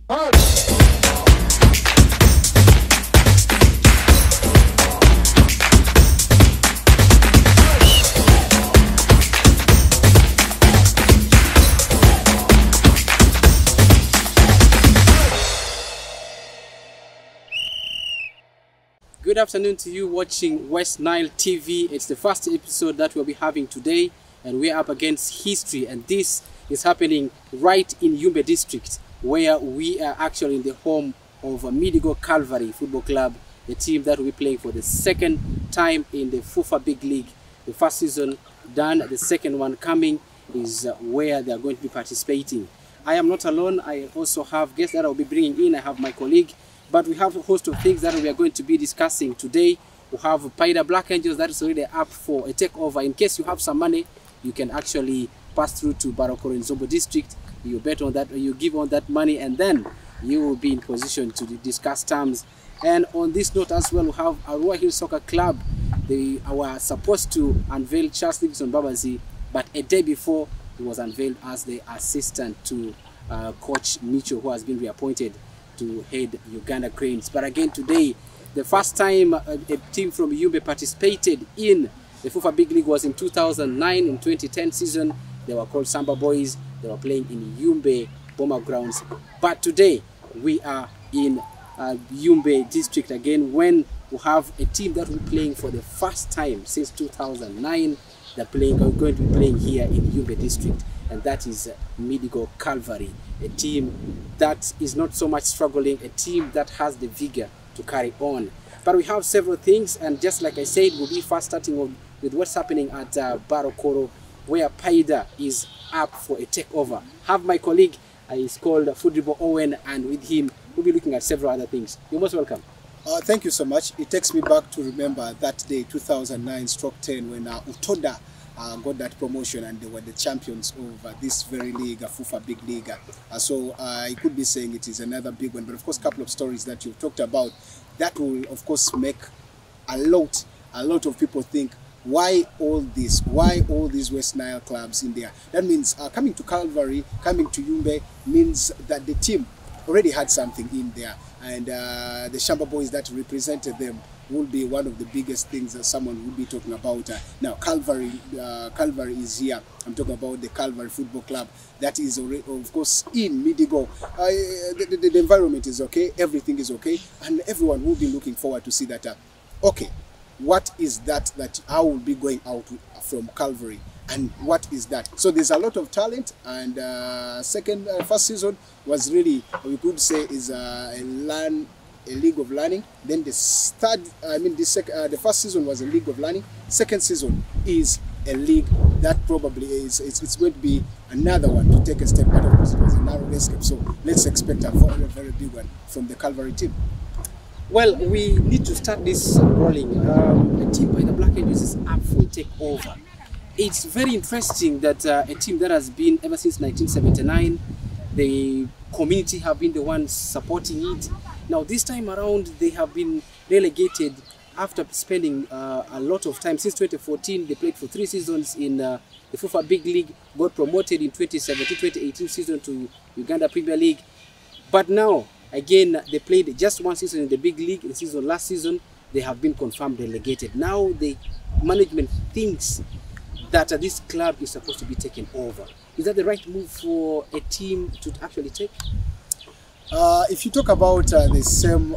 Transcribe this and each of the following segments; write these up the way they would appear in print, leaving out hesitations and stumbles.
Good afternoon to you watching West Nile TV. It's the first episode that we'll be having today, and we're up against history, and this is happening right in Yumbe district, where we are actually in the home of Midigo Calvary Football Club, the team that will be playing for the second time in the FUFA Big League. The first season done, the second one coming is where they are going to be participating. I am not alone. I also have guests that I'll be bringing in. I have my colleague. But we have a host of things that we are going to be discussing today. We have Paida Black Angels that is already up for a takeover. In case you have some money, you can actually pass through to Barokoro in Zombo district. You bet on that, or you give on that money, and then you will be in position to discuss terms. And on this note as well, we have Arua Hill Soccer Club. They were supposed to unveil Charles Livingston Babazi, but a day before he was unveiled as the assistant to Coach Micho, who has been reappointed to head Uganda Cranes. But again today, the first time a team from Yumbe participated in the FUFA Big League was in 2009. In 2010 season, they were called Samba Boys. They were playing in Yumbe Bomber Grounds. But today, we are in Yumbe district again, when we have a team that will be playing for the first time since 2009. They're going to be playing here in Yumbe district, and that is Midigo Calvary, a team that is not so much struggling, a team that has the vigor to carry on. But we have several things, and just like I said, we'll be first starting with what's happening at Barokoro, where Paida is up for a takeover. Have my colleague, he's called Fudribo Owen, and with him we'll be looking at several other things. You're most welcome. Thank you so much. It takes me back to remember that day, 2009/10, when Utoda got that promotion and they were the champions of this very league, FUFA Big League. So I could be saying it is another big one, but of course a couple of stories that you've talked about that will of course make a lot of people think, why all this? Why all these West Nile clubs in there? That means coming to Calvary, coming to Yumbe means that the team already had something in there, and the Shamba Boys that represented them will be one of the biggest things that someone will be talking about. Now Calvary is here. I'm talking about the Calvary Football Club that is already, of course, in Midigo. The environment is okay, everything is okay, and everyone will be looking forward to see that. Okay, what is that I will be going out from Calvary, and what is that? So there's a lot of talent, and first season was really, we could say, is a league of learning. Then the first season was a league of learning. Second season is a league that probably it's going to be another one to take a step, but of course it was a narrow escape. So let's expect a very, very big one from the Calvary team. Well, we need to start this rolling. A team by the Black Angels is up for a takeover. It's very interesting that a team that has been ever since 1979, the community have been the ones supporting it. Now this time around, they have been relegated after spending a lot of time. Since 2014, they played for 3 seasons in the FUFA Big League, got promoted in 2017-2018 season to Uganda Premier League. But now, again, they played just 1 season in the Big League. The season last season, they have been confirmed relegated. Now the management thinks that this club is supposed to be taken over. Is that the right move for a team to actually take? If you talk about the same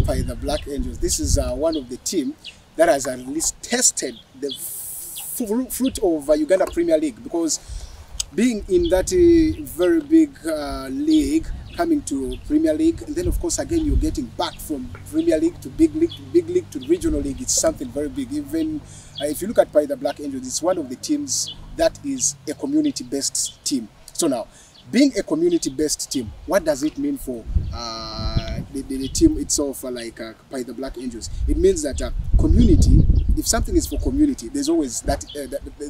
by the Black Angels, this is one of the team that has at least tested the fruit of Uganda Premier League, because being in that very big league, coming to Premier League, and then of course again you're getting back from Premier League to Big League to Regional League, it's something very big. Even if you look at the Black Angels, it's one of the teams that is a community-based team. So now, being a community-based team, what does it mean for the team itself, like the Black Angels? It means that community, if something is for community, there's always that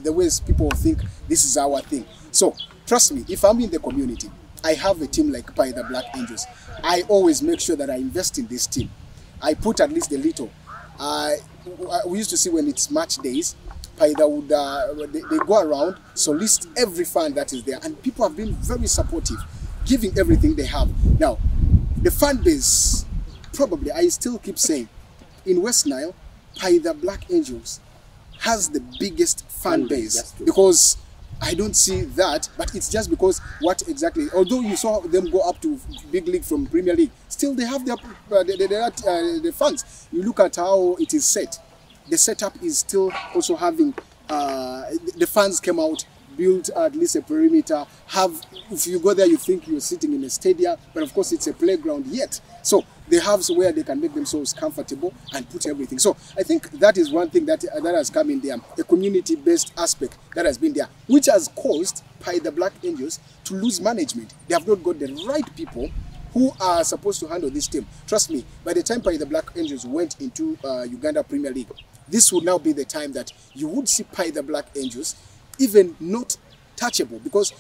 the ways people think this is our thing. So trust me, if I'm in the community, I have a team like the Black Angels, I always make sure that I invest in this team. I put at least a little. We used to see when it's match days, they go around, solicit every fan that is there, and people have been very supportive, giving everything they have. Now, the fan base, probably, I still keep saying, in West Nile, Paidha Black Angels has the biggest fan base, because I don't see that, but it's just because what exactly, although you saw them go up to big league from Premier League, still they have their the fans. You look at how it is set. The setup is still also having, the fans came out, built at least a perimeter, if you go there you think you're sitting in a stadium, but of course it's a playground yet. So they have where they can make themselves comfortable and put everything. So I think that is one thing that has come in there, a community-based aspect that has been there, which has caused Paidha Black Angels to lose management. They have not got the right people who are supposed to handle this team. Trust me, by the time Paidha Black Angels went into Uganda Premier League, this would now be the time that you would see Paidha Black Angels even not touchable, because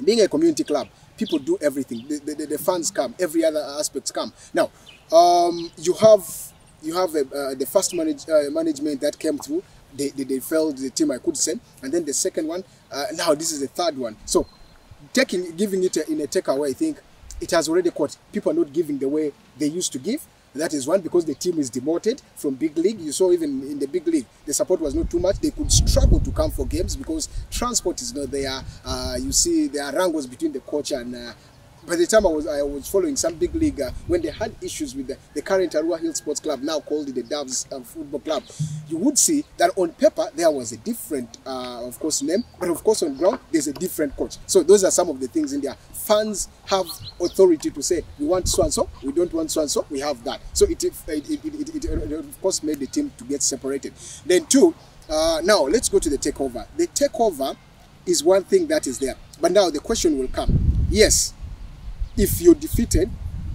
being a community club, people do everything. The fans come, every other aspects come. Now, you have the first management that came through. They failed the team, I could say, and then the second one. Now this is the third one. So, giving it in a takeaway, I think it has already caught. People are not giving the way they used to give. That is one, because the team is demoted from big league. You saw even in the big league, the support was not too much. They could struggle to come for games because transport is not there. You see there are wrangles between the coach and by the time I was following some big league, when they had issues with the current Arua Hill Sports Club, now called the Doves Football Club, you would see that on paper there was a different, of course, name, but of course on ground there's a different coach. So those are some of the things in there. Fans have authority to say, we want so and so, we don't want so and so, we have that. So it of course made the team to get separated. Then two, now let's go to the takeover. The takeover is one thing that is there, but now the question will come. Yes, if you're defeated,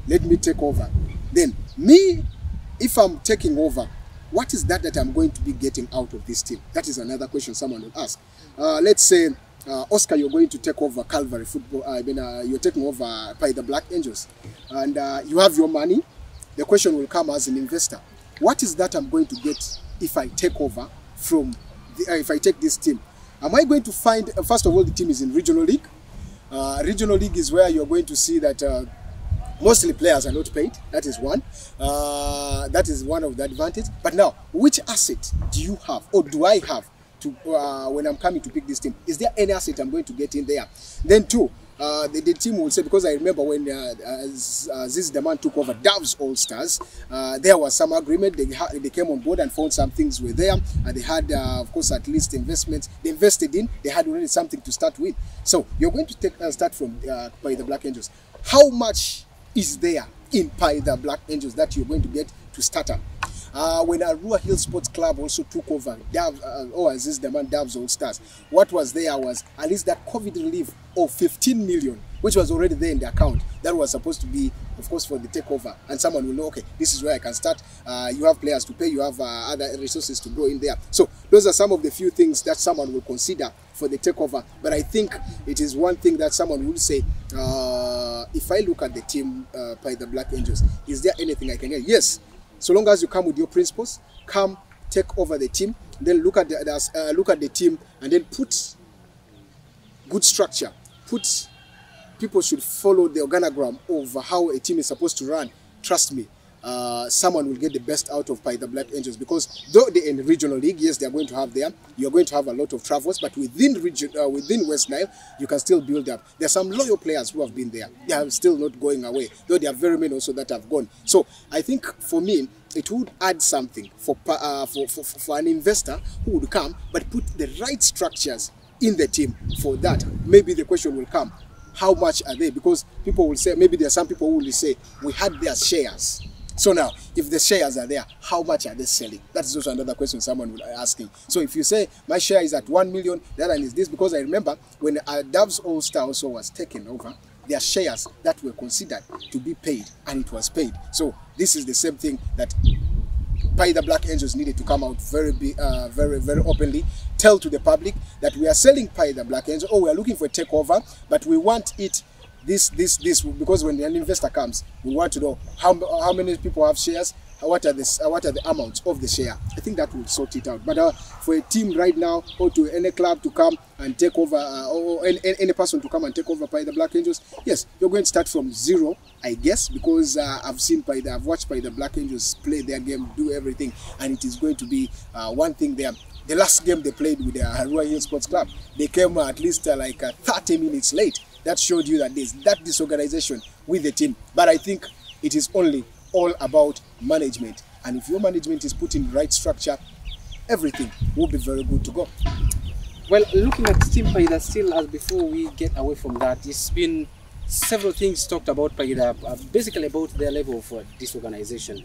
let me take over. Then me, if I'm taking over, what is that I'm going to be getting out of this team? That is another question someone will ask. Let's say, Oscar, you're going to take over Calvary Football. You're taking over Paidha Black Angels, and you have your money. The question will come as an investor: what is that I'm going to get if I take over from? If I take this team, am I going to find? First of all, the team is in regional league. Regional league is where you're going to see that mostly players are not paid. That is one. That is one of the advantages. But now, which asset do you have, or do I have, to when I'm coming to pick this team? Is there any asset I'm going to get in there? Then two, the team will say, because I remember when Aziz Daman took over Doves All Stars, there was some agreement. They came on board and found some things were there, and they had, of course, at least investments. They invested in. They had already something to start with. So you're going to start from Paidha Black Angels. How much is there in Paidha Black Angels that you're going to get to start up? When Arua Hill Sports Club also took over Aziz Daman Doves All Stars, what was there was at least that COVID relief of 15 million, which was already there in the account. That was supposed to be, of course, for the takeover, and someone will know, okay, this is where I can start. You have players to pay, you have other resources to go in there. So those are some of the few things that someone will consider for the takeover. But I think it is one thing that someone will say, if I look at the team by the Black Angels, is there anything I can get? Yes. So long as you come with your principles, come take over the team, then look at the team, and then put good structure. People should follow the organogram of how a team is supposed to run. Trust me, someone will get the best out of Paidha Black Angels, because though they're in regional league, yes, they're going to have there. You're going to have a lot of travels, but within West Nile, you can still build up. There are some loyal players who have been there. They are still not going away, though there are very many also that have gone. So I think for me, it would add something for an investor who would come, but put the right structures in the team for that. Maybe the question will come, how much are they? Because people will say, maybe there are some people who will say, we had their shares. So now, if the shares are there, how much are they selling? That is also another question someone will be asking. So if you say, my share is at 1 million, that one is this, because I remember when Doves All Star also was taken over, their shares that were considered to be paid, and it was paid. So this is the same thing that Paidha Black Angels needed to come out very openly, tell to the public that we are selling Paidha Black Angels, or we are looking for a takeover, but we want it this, because when an investor comes, we want to know how many people have shares, what are the amounts of the share. I think that will sort it out. But for a team right now, or to any club to come and take over, or any person to come and take over by the Black Angels, yes, you're going to start from zero, I guess, because I've watched by the Black Angels play their game, do everything, and it is going to be one thing there. The last game they played with the Arua Hill Sports Club, they came at least 30 minutes late. That showed you that there's that disorganization with the team. But I think it is only all about management. And if your management is put in the right structure, everything will be very good to go. Well, looking at Team Paida still, as before we get away from that, it's been several things talked about Paida, basically about their level of disorganization.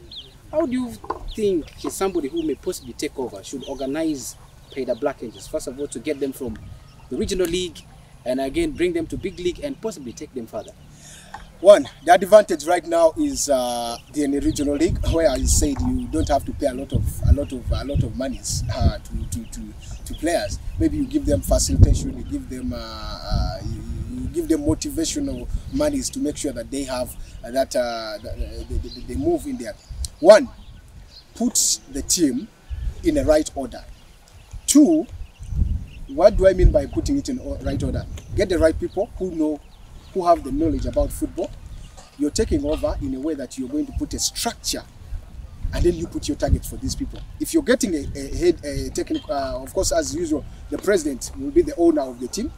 How do you think somebody who may possibly take over should organize Paida Black Angels? First of all, to get them from the regional league and again bring them to big league and possibly take them further. One, the advantage right now is the regional league, where I said you don't have to pay a lot of monies to players. Maybe you give them facilitation, you give them motivational monies to make sure that they have they move in there. One, put the team in a right order. Two, what do I mean by putting it in right order? Get the right people who have the knowledge about football. You're taking over in a way that you're going to put a structure, and then you put your targets for these people. If you're getting a technical, of course, as usual, the president will be the owner of the team.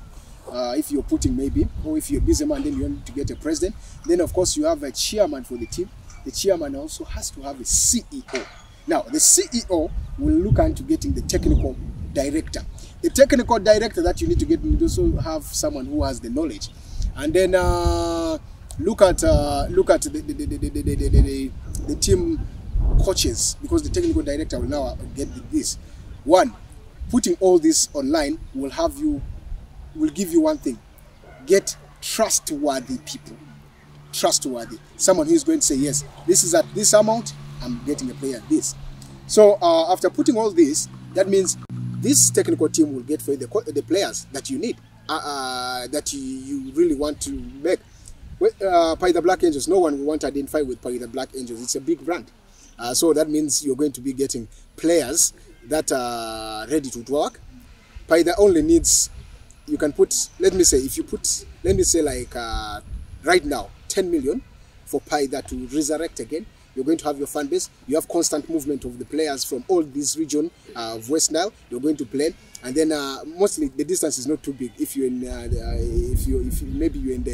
If you're putting maybe, or if you're a busy man, then you want to get a president. Then of course you have a chairman for the team. The chairman also has to have a CEO. Now the CEO will look into getting the technical director. The technical director that you need to get will also have someone who has the knowledge. And then look at the team coaches, because the technical director will now get this. One, putting all this online will give you one thing: get trustworthy people. Trustworthy, someone who is going to say, yes, this is at this amount, I'm getting a player this. So after putting all this, that means this technical team will get for the players that you need, that you really want to make. Paida Black Angels, no one will want to identify with Paida Black Angels. It's a big brand. So that means you're going to be getting players that are ready to work. Paida only needs, you can put, let me say like right now, 10 million for Paida to resurrect again. You're going to have your fan base. You have constant movement of the players from all this region of West Nile. You're going to play, and then mostly the distance is not too big. If you're in, maybe you're in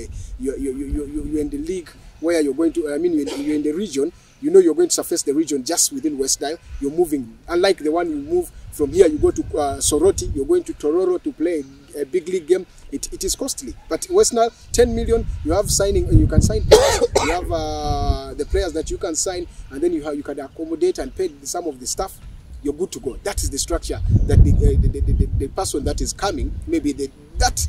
the league where you're going to, you're in the region. You know you're going to surface the region just within West Nile. You're moving, unlike the one you move from here. You go to Soroti. You're going to Tororo to play a big league game. It is costly. But West Nile, 10 million. You have signing. You can sign players. You have the players that you can sign, and then you can accommodate and pay some of the staff. You're good to go. That is the structure that the person that is coming, maybe that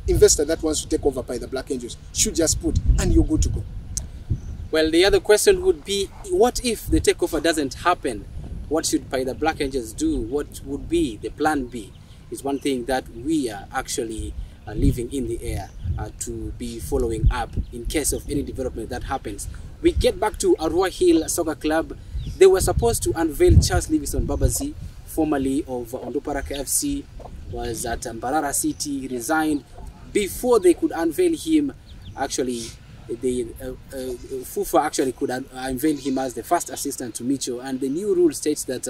investor that wants to take over by the Black Angels, should just put, and you're good to go. Well, the other question would be, what if the takeover doesn't happen? What should Paida Black Angels do? What would be the plan B? Is one thing that we are actually leaving in the air to be following up in case of any development that happens. We get back to Arua Hill Soccer Club. They were supposed to unveil Charles Livingstone Mbabazi, formerly of Onduparaka FC, was at Mbarara City. He resigned. Before they could unveil him, actually, FUFA actually could unveil him as the first assistant to Micho, and the new rule states that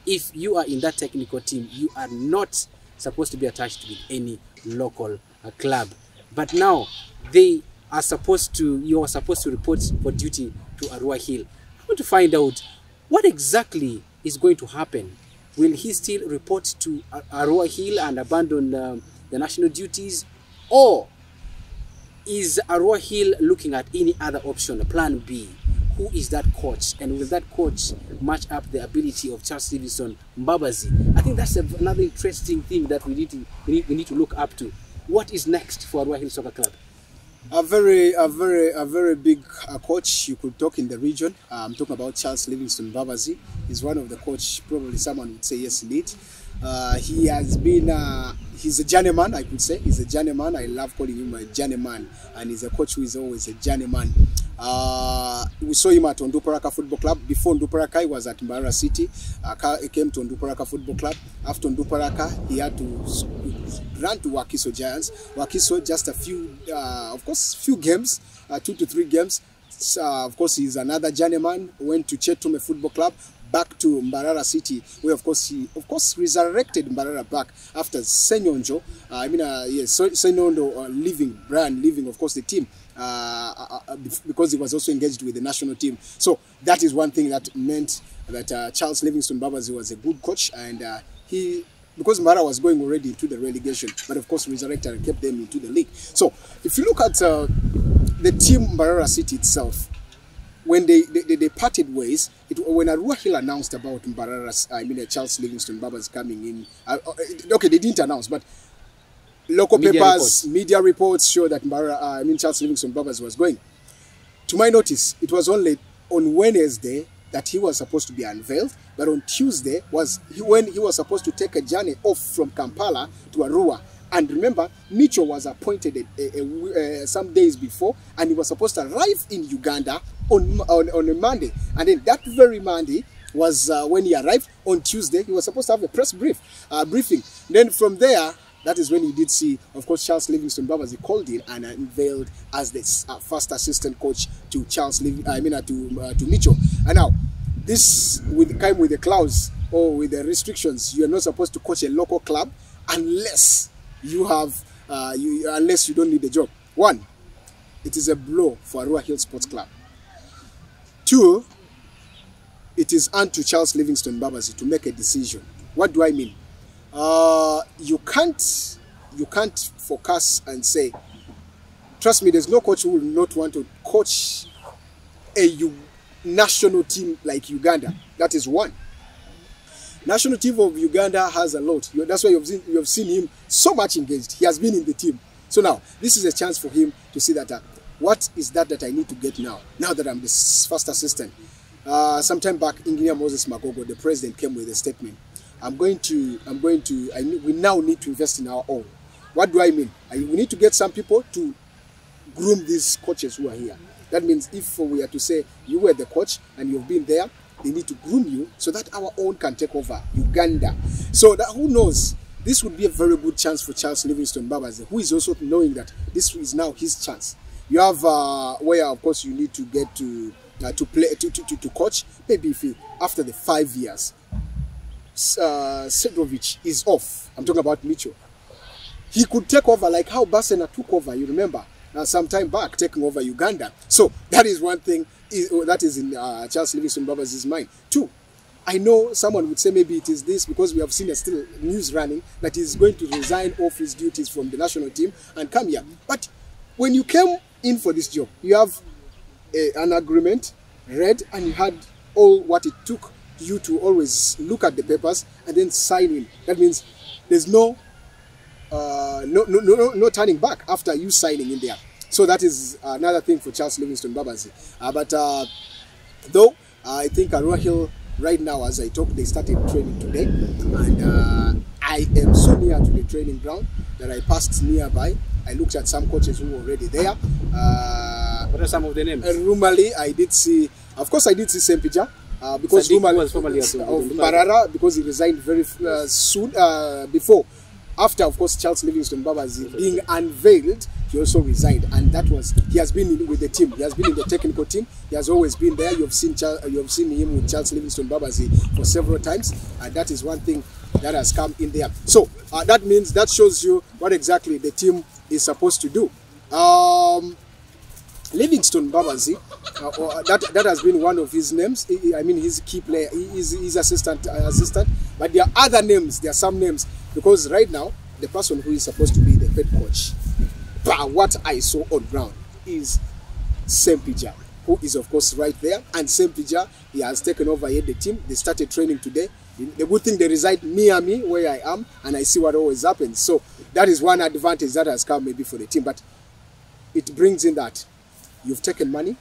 if you are in that technical team, you are not supposed to be attached with any local club. But now you are supposed to report for duty to Arua Hill. I want to find out what exactly is going to happen. Will he still report to Arua Hill and abandon the national duties, or is Arua Hill looking at any other option, a plan B? Who is that coach, and will that coach match up the ability of Charles Livingstone Mbabazi? I think that's another interesting thing that we need to look up to. What is next for Arua Hill Soccer Club? A very big coach you could talk in the region. I'm talking about Charles Livingstone Mbabazi. He's one of the coach, probably someone would say yes indeed. He has been, he's a journeyman, I could say. He's a journeyman. I love calling him a journeyman, and he's a coach who is always a journeyman. we saw him at Onduparaka Football Club. Before Onduparaka, he was at Mbarara City. He came to Onduparaka Football Club. After Onduparaka, he had to run to Wakiso Giants. Wakiso, just a few, of course, few games, 2 to 3 games. Of course, he's another journeyman. Went to Chetume Football Club, back to Mbarara City, where of course he resurrected Mbarara back after Senyonjo. Senyondo leaving of course the team because he was also engaged with the national team. So that is one thing that meant that Charles Livingstone Mbabazi was a good coach, and because Mbarara was going already into the relegation, but of course resurrected and kept them into the league. So if you look at the team Mbarara City itself, when they parted ways, when Arua Hill announced about Charles Livingstone Mbabazi coming in, okay, they didn't announce, but local papers, media reports show that Charles Livingstone Mbabazi was going. To my notice, it was only on Wednesday that he was supposed to be unveiled, but on Tuesday when he was supposed to take a journey off from Kampala to Arua. And remember, Micho was appointed some days before, and he was supposed to arrive in Uganda on a Monday. And then that very Monday was when he arrived. On Tuesday, he was supposed to have a press briefing. Then from there, that is when he did see, of course, Charles Livingstone Mbabazi called in and unveiled as the first assistant coach to to Micho. And now, this came with the clause or with the restrictions. You are not supposed to coach a local club unless you have unless you don't need the job. 1, it is a blow for Arua Hill Sports Club. 2, it is unto Charles Livingstone Mbabazi to make a decision. What do I mean? You can't focus and say, trust me, there's no coach who will not want to coach a national team like Uganda. That is 1. National team of Uganda has a lot. That's why you have seen him so much engaged. He has been in the team. So now, this is a chance for him to see that what is that I need to get now that I'm the first assistant. Sometime back, Engineer Moses Magogo, the president, came with a statement. We now need to invest in our own. What do I mean? We need to get some people to groom these coaches who are here. That means if we are to say you were the coach and you've been there, they need to groom you so that our own can take over Uganda. So that, who knows, this would be a very good chance for Charles Livingstone Mbabazi, who is also knowing that this is now his chance. You have where of course you need to get to play to coach. Maybe if after the 5 years, Sedrovic is off. I'm talking about Micho. He could take over like how Basena took over. You remember some time back taking over Uganda. So that is one thing that is in Charles Livingstone Mbabazi's mind. 2, I know someone would say maybe it is this because we have seen still news running that he's going to resign off his duties from the national team and come here. But when you came in for this job, you have an agreement read and you had all what it took you to always look at the papers and then sign in. That means there's no turning back after you signing in there. So that is another thing for Charles Livingstone Mbabazi. Though I think Arua Hill right now, as I talk, they started training today, and I am so near to the training ground that I passed nearby. I looked at some coaches who were already there. What are some of the names? Rumali, I did see. Of course, I did see Sempija. Because Rumali was formerly of Mbarara, because he resigned very soon before. After, of course, Charles Livingstone Mbabazi being unveiled, he also resigned, and that was he has been with the team. He has been in the technical team. He has always been there. You have seen him with Charles Livingstone Mbabazi for several times, and that is one thing that has come in there. So that shows you what exactly the team is supposed to do. Livingstone Mbabazi, that has been one of his names. I mean, his key player. He's assistant. But there are other names. There are some names because right now the person who is supposed to be the head coach, but what I saw on ground is Sempija, who is of course right there. And Sempija, he has taken over here the team. They started training today. The good thing, they reside near me where I am, and I see what always happens. So that is one advantage that has come maybe for the team. But it brings in that you've taken money,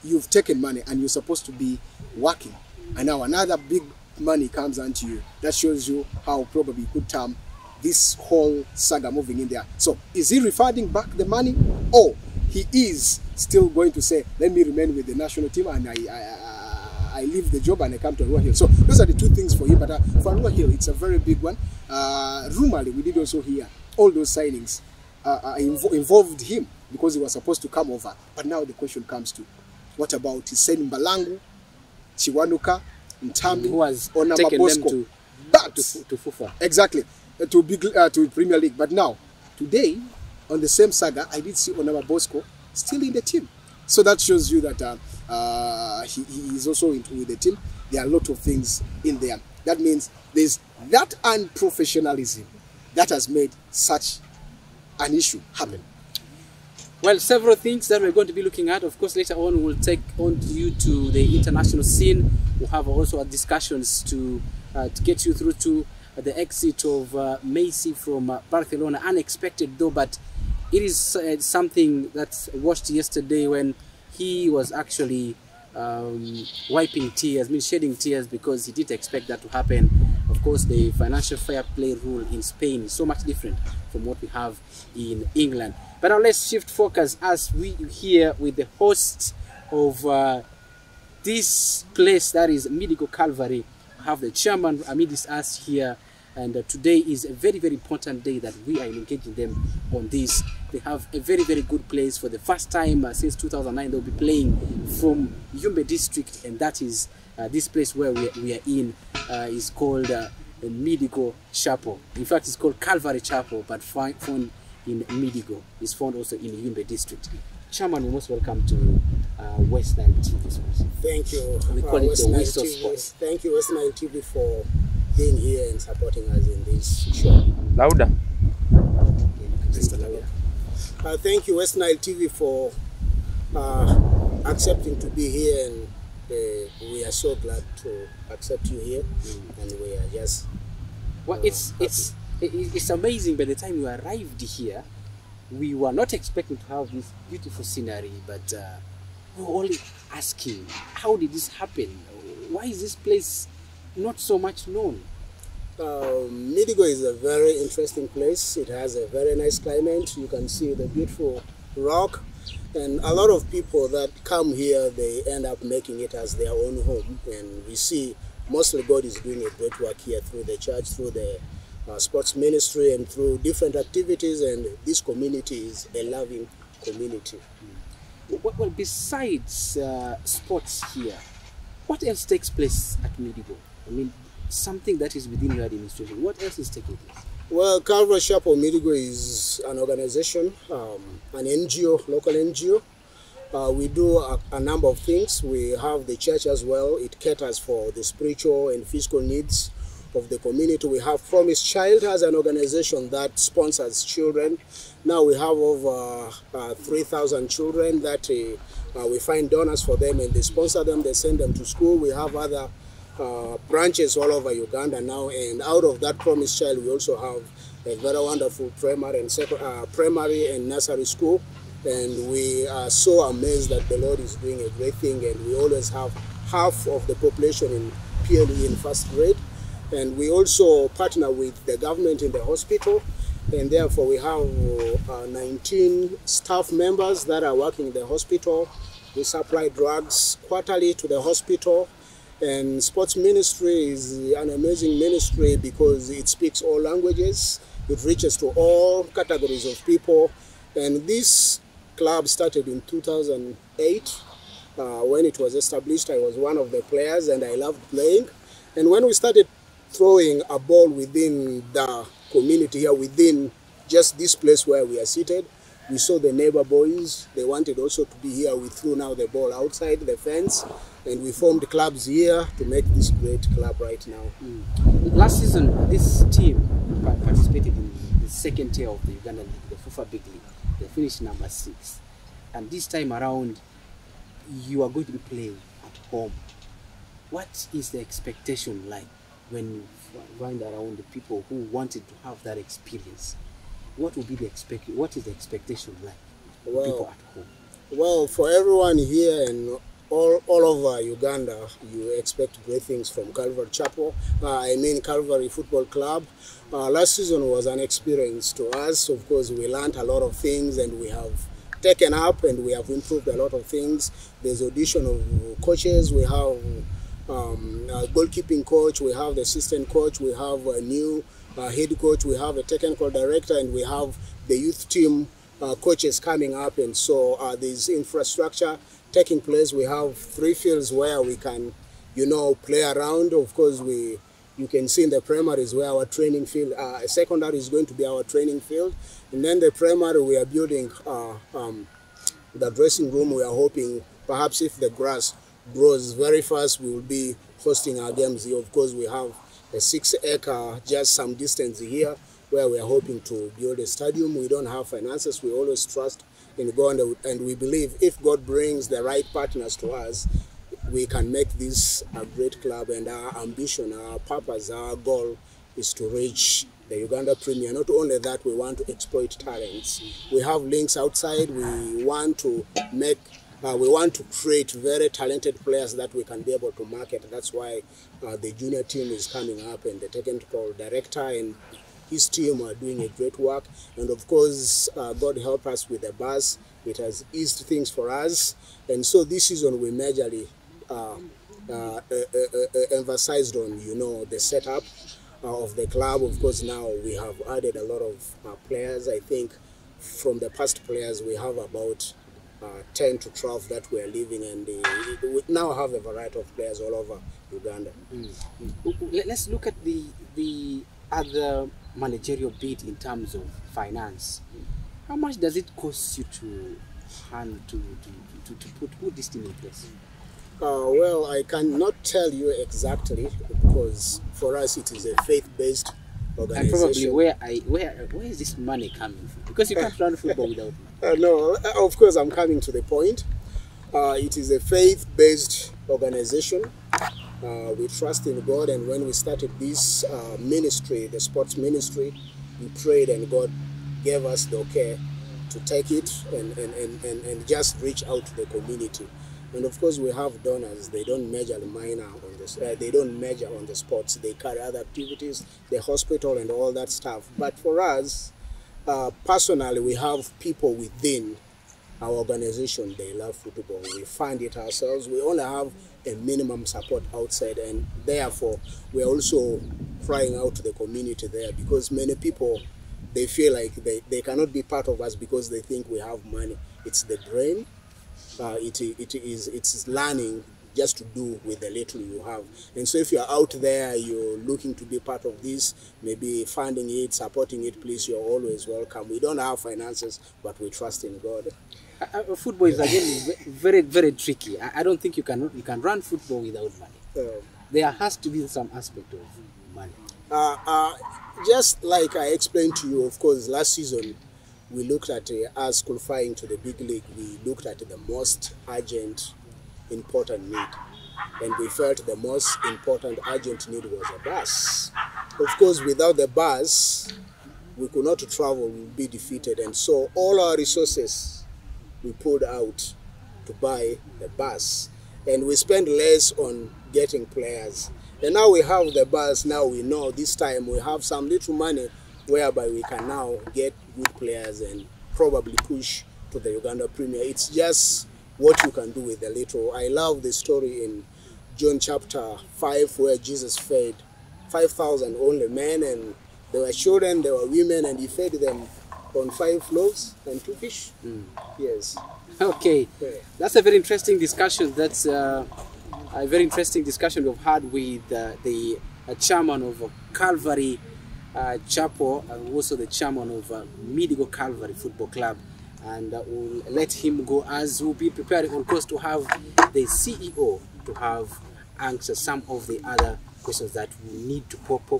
and you're supposed to be working. And now another big money comes onto you. That shows you how probably good term this whole saga moving in there. So is he refunding back the money, or he is still going to say, let me remain with the national team, and I leave the job and I come to Arua Hill. So those are the two things for him. But for Arua Hill, it's a very big one. Rumorly, we did also hear all those signings involved him because he was supposed to come over. But now the question comes to, what about Hussein Mbalangu, Chiwanuka, Ntami, who has Onama taken Bosco, them to FUFA. Exactly, to Premier League. But now, today, on the same saga, I did see Onama Bosco still in the team. So that shows you that he is also with the team. There are a lot of things in there. That means there's that unprofessionalism that has made such an issue happen. Well, several things that we're going to be looking at. Of course, later on we'll take on you to the international scene. We'll have also discussions to get you through to the exit of Messi from Barcelona. Unexpected though, but it is something that's watched yesterday when he was actually wiping tears, shedding tears, because he didn't expect that to happen. Of course, the financial fair play rule in Spain is so much different from what we have in England. But now let's shift focus as we here with the host of this place, that is Midigo Calvary. We have the chairman amidst us here, and today is a very, very important day that we are engaging them on this. They have a very, very good place. For the first time since 2009, they'll be playing from Yumbe district, and that is this place where we are in is called Midigo Chapel. In fact, it's called Calvary Chapel, but found in Midigo. It's found also in Yumbe district. Chairman, you're most welcome to West Nile TV Sports. Thank you. We call it the West of Sports. Thank you, West Nile TV, for being here and supporting us in this show. Louder. Thank you, West Nile TV, for accepting to be here, and we are so glad to accept you here, and we are just well, it's amazing. By the time we arrived here, we were not expecting to have this beautiful scenery, but we were only asking, how did this happen? Why is this place not so much known? Midigo is a very interesting place. It has a very nice climate. You can see the beautiful rock, and a lot of people that come here, they end up making it as their own home. And we see mostly God is doing a great work here through the church, through the sports ministry, and through different activities, and this community is a loving community. Well, besides sports here, what else takes place at Midigo? I mean, something that is within your administration. What else is taking place? Well, Calvary Chapel Midigo is an organization, an NGO, local NGO. We do a number of things. We have the church as well. It caters for the spiritual and physical needs of the community. We have Promise Child as an organization that sponsors children. Now we have over 3,000 children that we find donors for them, and they sponsor them, they send them to school. We have other branches all over Uganda now, and out of that Promise Child we also have a very wonderful primary and nursery school, and we are so amazed that the Lord is doing a great thing, and we always have half of the population in PLE in first grade. And we also partner with the government in the hospital, and therefore we have 19 staff members that are working in the hospital. We supply drugs quarterly to the hospital. And sports ministry is an amazing ministry because it speaks all languages. It reaches to all categories of people. And this club started in 2008. When it was established, I was one of the players and I loved playing. And when we started throwing a ball within the community here, within just this place where we are seated, we saw the neighbor boys. They wanted also to be here. We threw now the ball outside the fence, and we formed clubs here to make this great club right now. Last season, this team participated in the second tier of the Ugandan League, the FUFA Big League. They finished number 6. And this time around, you are going to be playing at home. What is the expectation like when you find around the people who wanted to have that experience? What will be what is the expectation like for people at home? Well, for everyone here and all over Uganda, you expect great things from Calvary Chapel. Calvary Football Club. Last season was an experience to us. Of course, we learned a lot of things, and we have taken up, and we have improved a lot of things. There's audition of coaches. We have a goalkeeping coach. We have the assistant coach. We have a new head coach. We have a technical director, and we have the youth team coaches coming up. And so there's infrastructure taking place. We have 3 fields where we can, play around. Of course, you can see in the primary is where our training field, secondary is going to be our training field. And then the primary, we are building the dressing room. We are hoping perhaps if the grass grows very fast, we will be hosting our games here. Of course, we have a 6-acre, just some distance here, where we are hoping to build a stadium. We don't have finances. We always trust in God, and we believe if God brings the right partners to us, we can make this a great club. And our ambition, our purpose, our goal is to reach the Uganda Premier. Not only that, we want to exploit talents. We have links outside. We want to create very talented players that we can be able to market. That's why the junior team is coming up, and the technical director and his team are doing a great work. And of course, God help us with the bus. It has eased things for us. And so this season we majorly emphasized on, the setup of the club. Of course, now we have added a lot of players. I think from the past players, we have about 10 to 12 that we are leaving, and we now have a variety of players all over Uganda. Let's look at the other managerial bit in terms of finance. How much does it cost you to put this thing in place? Well, I cannot tell you exactly, because for us it is a faith-based organization. And probably where is this money coming from? Because you can't run football without money. No, of course I'm coming to the point. It is a faith-based organization. We trust in God, and when we started this ministry, the sports ministry, we prayed, and God gave us the okay to take it and just reach out to the community. And of course, we have donors. They don't measure the minor on this. They don't measure on the sports. They carry other activities, the hospital, and all that stuff. But for us, personally, we have people within our organization. They love football. We fund it ourselves. We only have a minimum support outside, and therefore, we are also crying out to the community there, because many people, they feel like they cannot be part of us because they think we have money. It's the brain. It's learning just to do with the little you have. And so if you're out there, you're looking to be part of this, maybe funding it, supporting it, please, you're always welcome. We don't have finances, but we trust in God. Football is again very, very tricky. I don't think you can run football without money. There has to be some aspect of money. Just like I explained to you, of course, last season, we looked at us qualifying to the big league. We looked at the most urgent, important need, and we felt the most important, urgent need was a bus. Of course, without the bus, we could not travel. We would be defeated, and so all our resources we pulled out to buy the bus, and we spent less on getting players. And now we have the bus. Now we know this time we have some little money whereby we can now get good players and probably push to the Uganda Premier. It's just what you can do with a little. I love the story in John chapter 5 where Jesus fed 5,000 only men, and there were children, there were women, and he fed them on 5 loaves and 2 fish. Yes. Okay. Yeah. That's a very interesting discussion. That's a very interesting discussion we've had with the chairman of Calvary Chapel, and also the chairman of Midigo Calvary Football Club, and we'll let him go, as we'll be preparing, of course, to have the CEO to have answer some of the other questions that we need to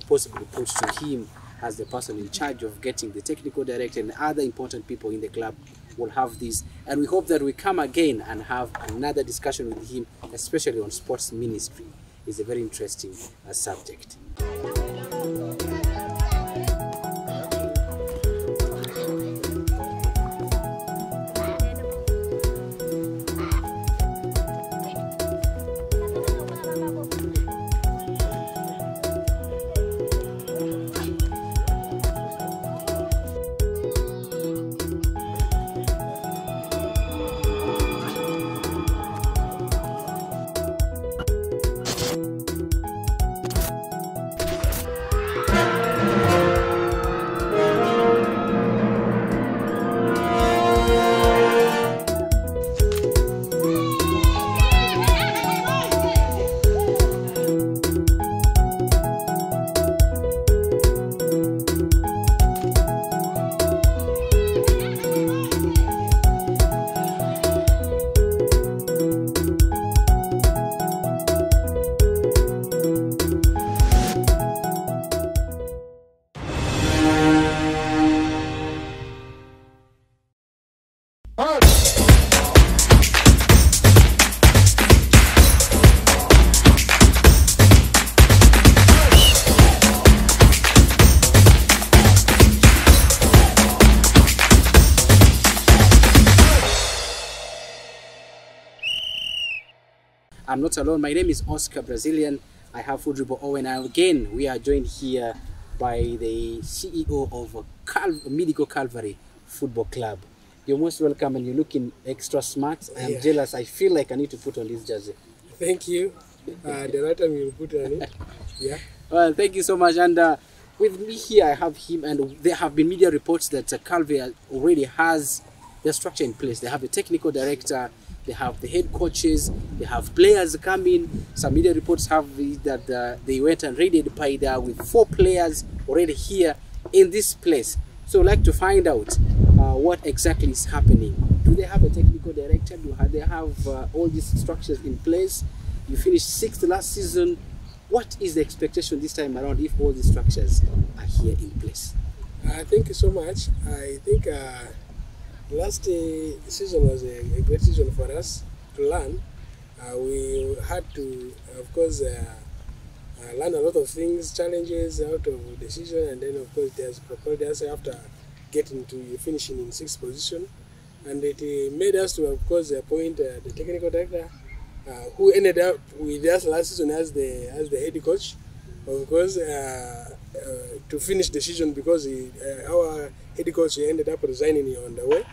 possibly put to him as the person in charge of getting the technical director and other important people in the club. Will have this, and we hope that we come again and have another discussion with him, especially on sports ministry. It's a very interesting subject. I'm not alone. My name is Oscar Brazilian. I have Foodribo Owen, and again we are joined here by the CEO of Midigo Calvary Football Club. You're most welcome, and you're looking extra smart. I'm jealous. I feel like I need to put on this jersey. Thank you. The right time you put on it. Yeah. Well, thank you so much. And with me here, I have him, and there have been media reports that Calvary already has their structure in place. They have a technical director, they have the head coaches, they have players coming. Some media reports have that they went and raided Paida with 4 players already here in this place. So I'd like to find out what exactly is happening. Do they have a technical director? Do they have all these structures in place? You finished 6th last season. What is the expectation this time around if all these structures are here in place? Thank you so much. I think last season was a great season for us to learn. We had to, of course, learn a lot of things, challenges out of the season, and then of course there's propelled us after getting to finishing in 6th position, and it made us to, of course, appoint the technical director, who ended up with us last season as the head coach, of course, to finish the season, because our head coach ended up resigning on the way.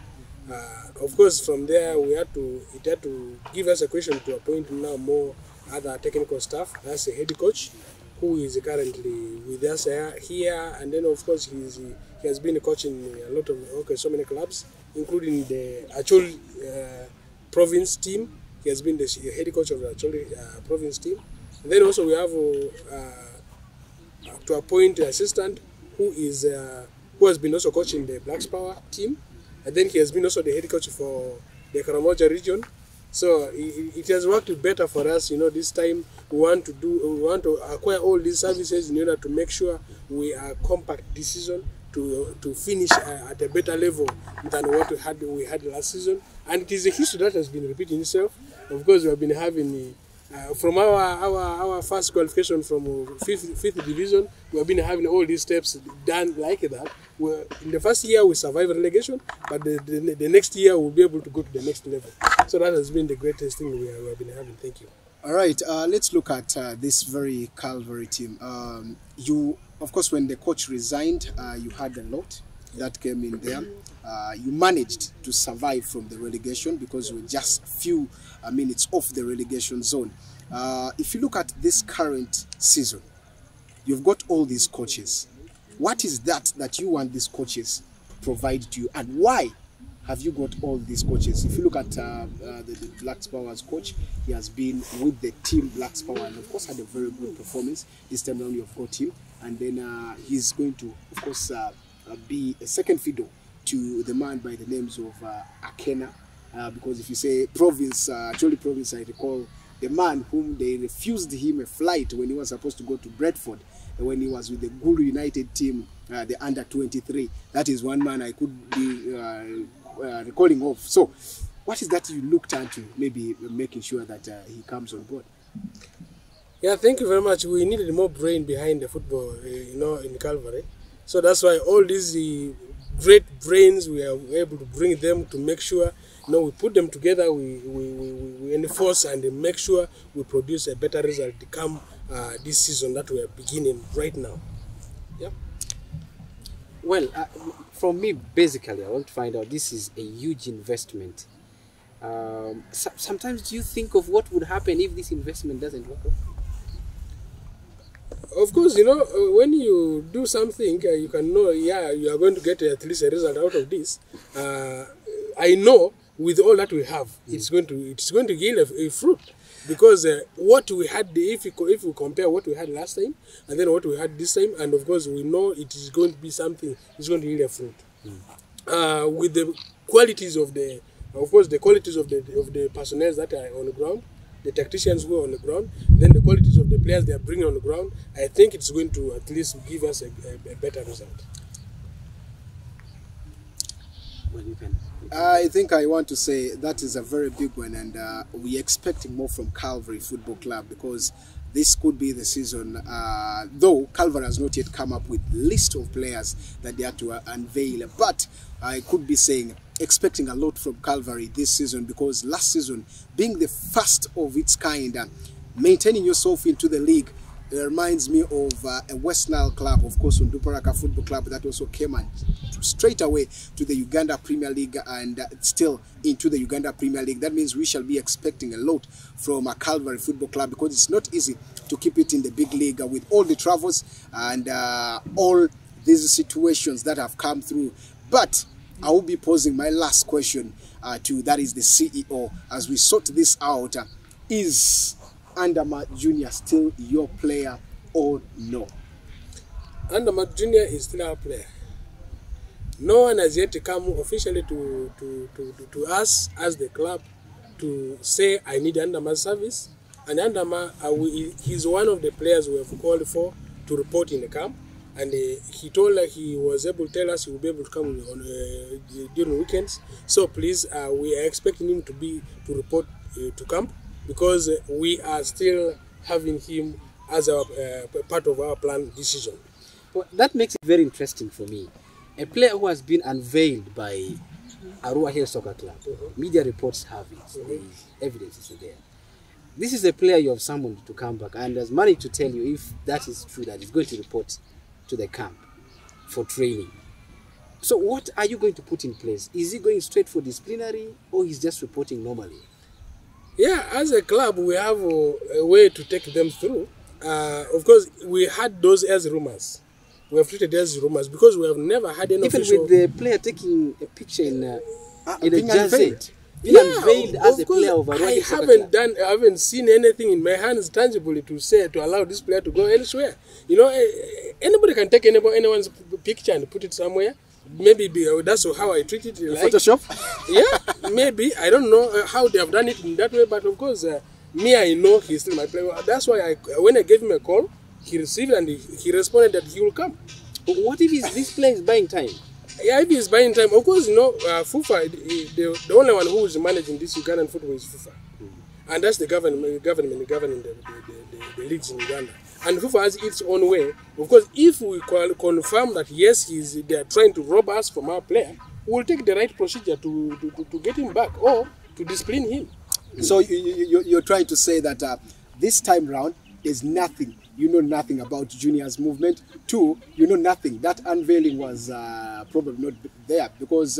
Of course, from there it had to give us a question to appoint now more other technical staff. That's the head coach, who is currently with us here, and then of course he has been coaching a lot of so many clubs, including the Acholi province team. He has been the head coach of the Acholi province team. And then also we have to appoint an assistant who has been also coaching the Blacks Power team, and then he has been also the head coach for the Karamoja region. So it has worked better for us. This time we want to acquire all these services in order to make sure we are compact this season to finish at a better level than what we had last season. And it is a history that has been repeating itself. Of course, we have been having from our first qualification from fifth division, we have been having all these steps done like that. In the first year we survived relegation, but the next year we'll be able to go to the next level. So that has been the greatest thing we have been having. Thank you. All right, let's look at this very Calvary team. Of course, when the coach resigned, you had a lot that came in there. You managed to survive from the relegation because you were just a few minutes off the relegation zone. If you look at this current season, you've got all these coaches. What is that you want these coaches to provide to you, and why have you got all these coaches? If you look at the Blacks Power's coach, he has been with the team Blacks Power, and of course had a very good performance. This time around you've got him, and then he's going to, of course, be a second fiddle to the man by the names of Akena, because if you say province, Acholi province, I recall the man whom they refused him a flight when he was supposed to go to Bradford, when he was with the Gulu United team, the under 23. That is one man I could be recalling of. So what is that you looked at to maybe making sure that he comes on board? Yeah, thank you very much. We needed more brain behind the football, in Calvary. So that's why all these great brains, we are able to bring them to make sure, we put them together, we enforce and make sure we produce a better result to come this season that we are beginning right now. Yeah. Well, from me, basically, I want to find out, this is a huge investment. Sometimes do you think of what would happen if this investment doesn't work out? Of course, when you do something, you can know, you are going to get at least a result out of this. I know with all that we have, it's going to yield a fruit, because what we had, if we compare what we had last time and then what we had this time, and of course we know it is going to be something, it's going to yield a fruit. With the qualities of the personnel that are on the ground, the tacticians who are on the ground, then the qualities of the players they are bringing on the ground, I think it's going to at least give us a better result. Well, you can. I think I want to say that is a very big one, and we're expecting more from Calvary Football Club, because this could be the season, though Calvary has not yet come up with list of players that they have to unveil, but I could be saying expecting a lot from Calvary this season, because last season, being the first of its kind, maintaining yourself into the league, it reminds me of a West Nile club, of course, Onduparaka Football Club, that also came and straight away to the Uganda Premier League, and still into the Uganda Premier League. That means we shall be expecting a lot from a Calvary Football Club, because it's not easy to keep it in the big league with all the travels and all these situations that have come through. But I will be posing my last question to, that is the CEO, as we sort this out. Is Andama Jr. still your player or no? Andama Jr. is still our player. No one has yet to come officially to us as the club to say, I need Andama's service. And Andama, he's one of the players we have called for to report in the camp. And he told us, he was able to tell us he will be able to come on during weekends. So please, we are expecting him to report to camp, because we are still having him as a part of our plan decision. Well, that makes it very interesting for me. A player who has been unveiled by Arua Hill Soccer Club. Media reports have it. The evidence is there. This is a player you have summoned to come back, and has managed to tell you, if that is true, that he's going to report to the camp for training. So what are you going to put in place? Is he going straight for disciplinary, or he's just reporting normally? Yeah, as a club, we have a way to take them through. Of course, we had those as rumors. We have treated as rumors, because we have never had any even official... with the player taking a picture in a jersey, Yeah, unveiled as a player of Arua Hill Soccer Club. I haven't seen anything in my hands tangibly to say, to allow this player to go elsewhere. You know, anybody can take anyone's picture and put it somewhere. Maybe that's how I treat it. Like, Photoshop? Yeah, maybe. I don't know how they have done it in that way, but of course, me, I know he's still my player. That's why when I gave him a call, he received and he responded that he will come. But what if this player is buying time? Yeah, if he's buying time, of course, you know, FUFA, the only one who is managing this Ugandan football is FUFA. And that's the government governing the leagues in Uganda. And FUFA has its own way. Of course, if we confirm that, yes, they are trying to rob us from our player, we'll take the right procedure to get him back, or to discipline him. So you're trying to say that this time round, there's nothing. You know nothing about Junior's movement. Two, you know nothing. That unveiling was probably not there, because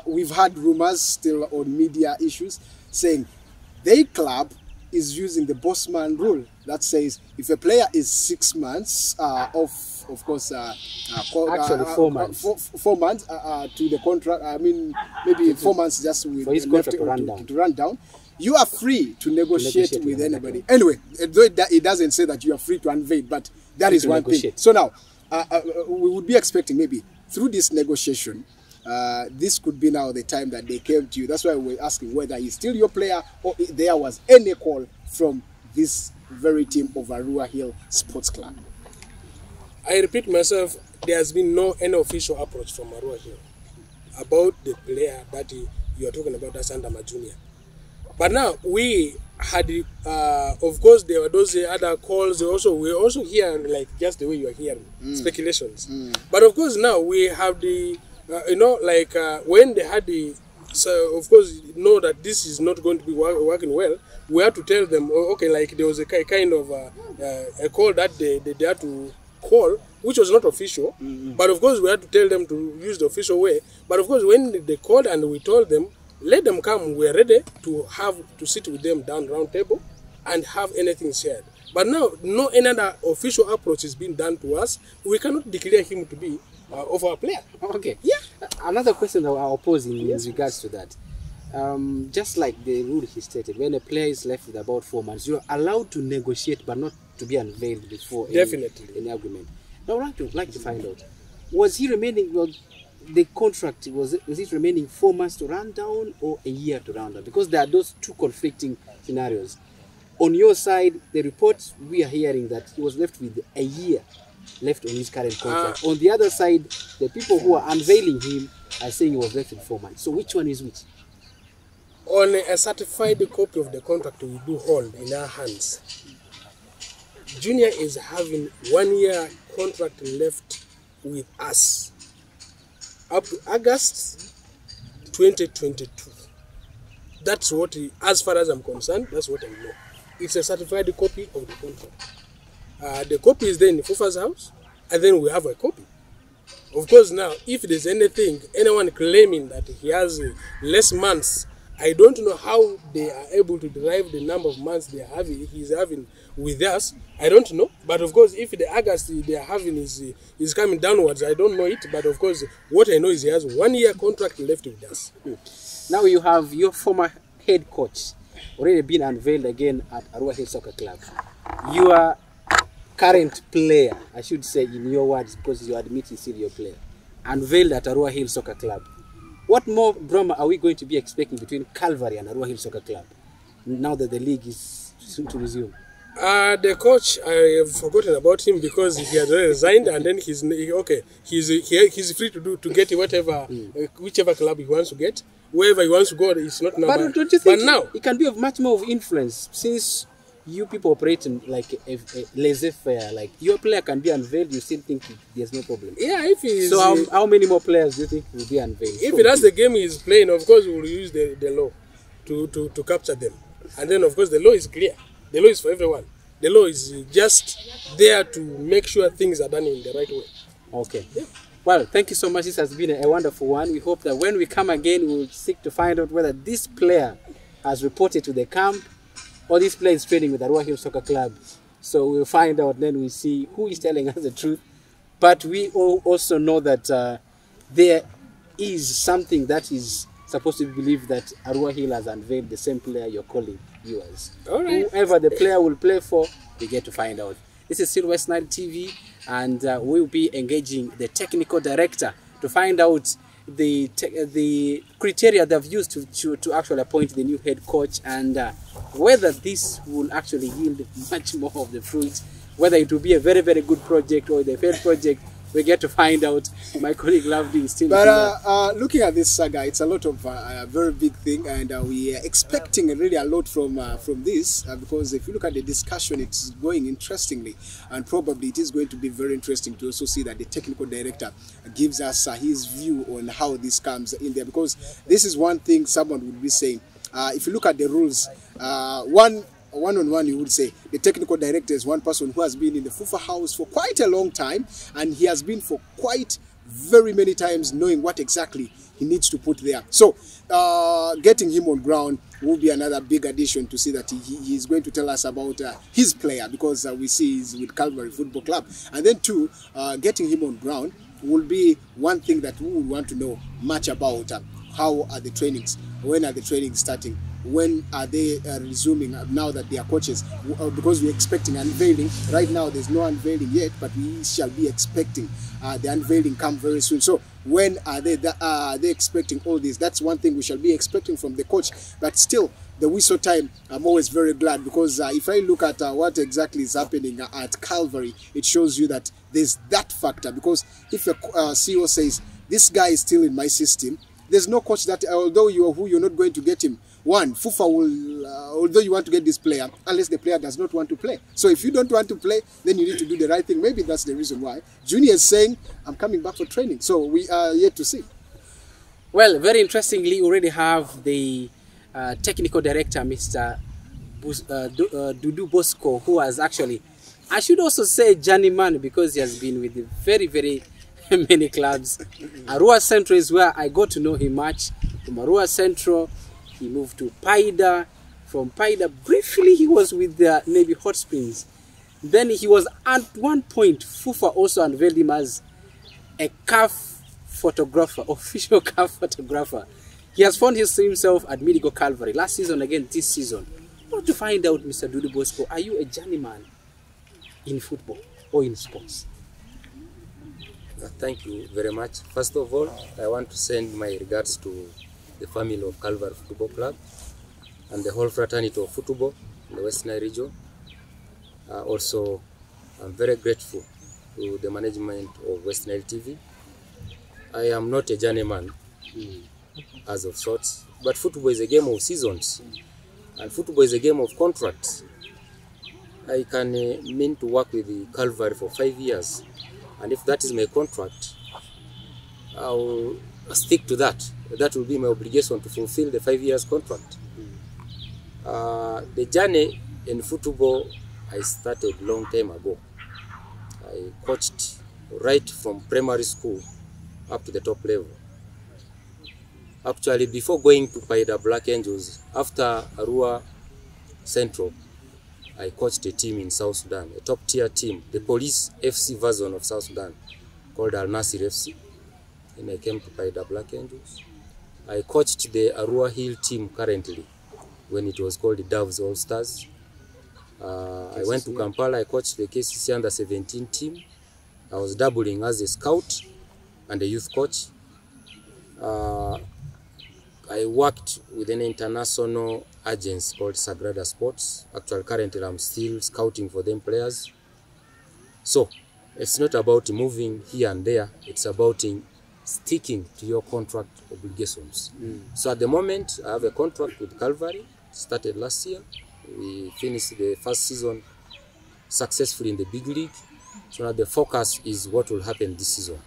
we've had rumors still on media issues saying their club is using the bossman rule that says if a player is 6 months off, of course, actually 4 months, 4 months to the contract. I mean, maybe 4 months just with for his contract to run down. You are free to negotiate with anybody. Anyway, though it doesn't say that you are free to unveil, but that is one thing. So now, we would be expecting maybe through this negotiation, this could be now the time that they came to you. That's why we're asking whether he's still your player, or if there was any call from this very team of Arua Hill Sports Club. I repeat myself, there has been any official approach from Arua Hill about the player that you are talking about, that's Andama Jr. But now we had, of course, there were those other calls. We also hear, like just the way you are hearing, speculations. But of course now we have the, when they had the, so of course know that this is not going to be working well. We had to tell them, okay, like there was a kind of a call that they had to call, which was not official. But of course we had to tell them to use the official way. But of course when they called and we told them, let them come, we're ready to sit with them down round table and have anything shared. But now, no another official approach is being done to us. We cannot declare him to be of our player. Okay. Yeah. Another question that I'll pose in regards to that. Just like the rule he stated, when a player is left with about 4 months, you're allowed to negotiate, but not to be unveiled before any agreement. Now, I'd like to find out, was he remaining? Well, the contract, was it remaining 4 months to run down, or a year to run down? Because there are those two conflicting scenarios. On your side, the reports we are hearing that he was left with a year left on his current contract. On the other side, the people who are unveiling him are saying he was left with 4 months. So which one is which? On a certified copy of the contract we do hold in our hands, Junior is having 1 year contract left with us up to August 2022. That's what, as far as I'm concerned, that's what I know. It's a certified copy of the contract. The copy is there in FUFA's house, and then we have a copy. Of course, now, if there's anyone claiming that he has less months, I don't know how they are able to derive the number of months he's having with us. I don't know. But of course, if the August they are having is coming downwards, I don't know it. But of course, what I know is he has 1 year contract left with us. Now you have your former head coach already been unveiled again at Arua Hill Soccer Club. Your current player, I should say in your words, because you admit he's still your player, unveiled at Arua Hill Soccer Club. What more drama are we going to be expecting between Calvary and Arua Hill Soccer Club now that the league is soon to resume? The coach, I have forgotten about him because he has already resigned, and then he's free to get whatever whichever club he wants to get, wherever he wants to go. It's not now. But don't you think now it can be of much more of influence since you people operate in like a laissez-faire? Like your player can be unveiled, you still think there's no problem. Yeah, if he's so how many more players do you think will be unveiled? If that's the game he's playing, of course we will use the law to capture them, and then of course the law is clear. The law is for everyone. The law is just there to make sure things are done in the right way. Okay. Yeah. Well, thank you so much. This has been a wonderful one. We hope that when we come again, we'll seek to find out whether this player has reported to the camp or this player is training with the Arua Hill Soccer Club. So we'll find out, then we'll see who is telling us the truth. But we also know that there is something that is supposed to be believed that Arua Hill has unveiled the same player you're calling yours. All right. Whoever the player will play for, we get to find out. This is still West Nile TV, and we'll be engaging the technical director to find out the criteria they've used to actually appoint the new head coach, and whether this will actually yield much more of the fruit, whether it will be a very, very good project or the failed project. We get to find out. My colleague Lovely is still. But looking at this saga, it's a lot of a very big thing, and we are expecting really a lot from this because if you look at the discussion, it's going interestingly, and probably it is going to be very interesting to also see that the technical director gives us his view on how this comes in there, because this is one thing someone would be saying. If you look at the rules, one-on-one, you would say the technical director is one person who has been in the FUFA house for quite a long time, and he has been for quite very many times knowing what exactly he needs to put there. So getting him on ground will be another big addition to see that he is going to tell us about his player, because we see he's with Calvary Football Club. And then two, getting him on ground will be one thing that we would want to know much about. How are the trainings? When are the trainings starting? When are they resuming now that they are coaches? Because we're expecting unveiling. Right now there's no unveiling yet, but we shall be expecting the unveiling come very soon. So when are they expecting all this? That's one thing we shall be expecting from the coach. But still, the whistle time, I'm always very glad, because if I look at what exactly is happening at Calvary, it shows you that there's that factor. Because if a CEO says, this guy is still in my system, there's no coach that, although you're not going to get him. One, FUFA will, although you want to get this player, unless the player does not want to play. So if you don't want to play, then you need to do the right thing. Maybe that's the reason why. Junior is saying, I'm coming back for training. So we are yet to see. Well, very interestingly, we already have the technical director, Mr. Dudu Bosco, who has actually, I should also say journeyman, because he has been with the very, very many clubs. Arua Central is where I got to know him much. From Arua Central, he moved to Paida. From Paida, briefly he was with the Navy Hot Springs. Then he was at one point, FUFA also unveiled him as a CAF photographer, official CAF photographer. He has found himself at Midigo Calvary last season, again this season. I want to find out, Mr. Dudu Bosco, are you a journeyman in football or in sports? Thank you very much. First of all, I want to send my regards to the family of Calvary Football Club and the whole fraternity of football in the West Nile region. Also, I'm very grateful to the management of West Nile TV. I am not a journeyman as of sorts, but football is a game of seasons, and football is a game of contracts. I can mean to work with the Calvary for 5 years. And if that is my contract, I'll stick to that. that will be my obligation to fulfill the 5 years contract. The journey in football I started long time ago. I coached right from primary school up to the top level. Actually, before going to Paida Black Angels, after Arua Central, I coached a team in South Sudan, a top tier team, the police FC version of South Sudan, called Al Nasir FC. And I came to Paida Black Angels. I coached the Arua Hill team currently, when it was called the Doves All Stars. I went to Kampala, I coached the KCC under 17 team. I was doubling as a scout and a youth coach. I worked with an international agency called Sagrada Sports. Actually, currently I'm still scouting for them players. So, it's not about moving here and there, it's about sticking to your contract obligations. So at the moment, I have a contract with Calvary, started last year. We finished the first season successfully in the big league. So now the focus is what will happen this season.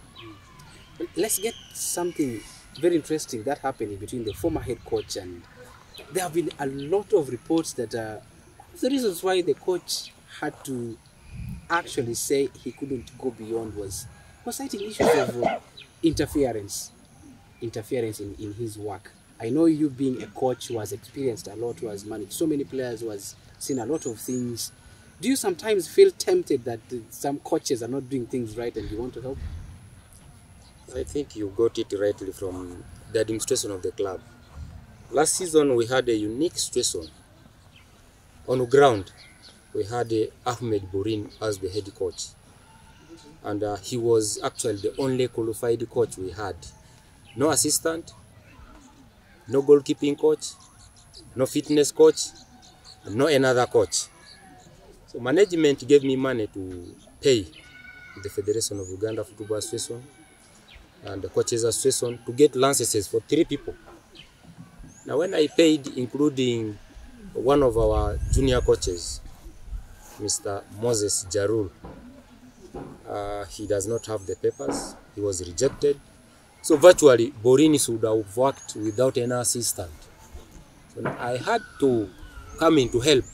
Let's get something very interesting that happened between the former head coach, and there have been a lot of reports that one of the reasons why the coach had to actually say he couldn't go beyond was citing issues of interference in his work. I know you being a coach who has experienced a lot, who has managed so many players, who has seen a lot of things. Do you sometimes feel tempted that some coaches are not doing things right and you want to help? I think you got it rightly from the administration of the club. Last season we had a unique situation. On the ground, we had Ahmed Borin as the head coach. And he was actually the only qualified coach we had. No assistant, no goalkeeping coach, no fitness coach, no another coach. So management gave me money to pay the Federation of Uganda Football Association and the Coaches Association to get licenses for 3 people. Now when I paid, including one of our junior coaches, Mr. Moses Jarul, he does not have the papers, he was rejected. So virtually, Borini would have worked without any assistant. So I had to come in to help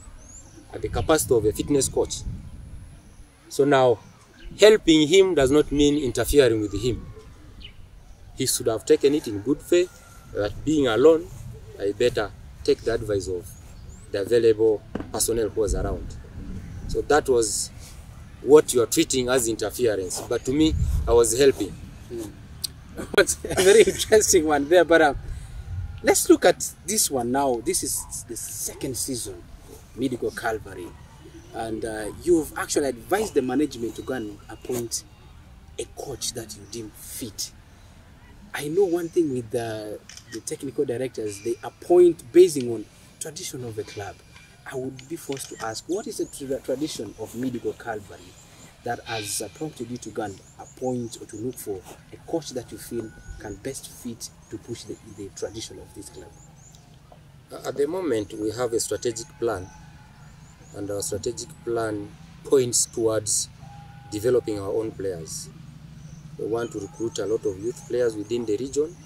at the capacity of a fitness coach. So now, helping him does not mean interfering with him. He should have taken it in good faith, that being alone, I better take the advice of the available personnel who was around. So that was what you are treating as interference. But to me, I was helping. It's a very interesting one there, but let's look at this one now. This is the second season, Medical Calvary, and you've actually advised the management to go and appoint a coach that you deem fit. I know one thing with the technical directors, they appoint basing on tradition of the club. I would be forced to ask, what is the tradition of Medical Calvary that has prompted you to go and appoint or to look for a coach that you feel can best fit to push the tradition of this club? At the moment, we have a strategic plan, and our strategic plan points towards developing our own players. We want to recruit a lot of youth players within the region.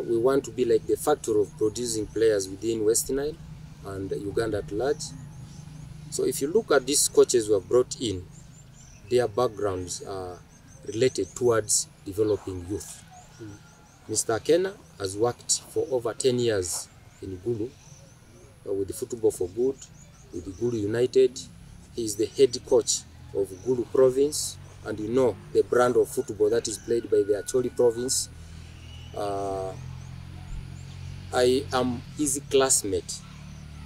We want to be like the factory of producing players within West Nile and Uganda at large. So if you look at these coaches who have brought in, their backgrounds are related towards developing youth. Mr. Kena has worked for over 10 years in Gulu with the Football for Good, with the Gulu United. He is the head coach of Gulu province, and you know the brand of football that is played by the Acholi province. I am his classmate.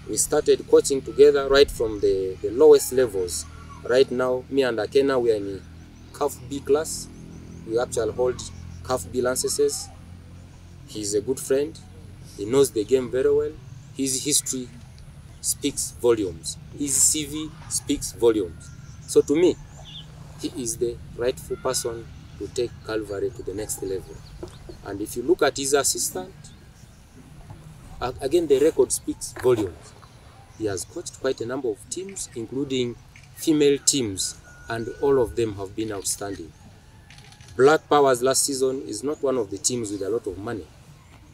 We started coaching together right from the lowest levels. Right now, me and Akena, we are in CAF B class. We actually hold CAF B licenses. He's a good friend. He knows the game very well. His history speaks volumes. His CV speaks volumes. So to me, he is the rightful person to take Calvary to the next level. And if you look at his assistant, again, the record speaks volumes. He has coached quite a number of teams, including female teams, and all of them have been outstanding. Black Powers last season is not one of the teams with a lot of money,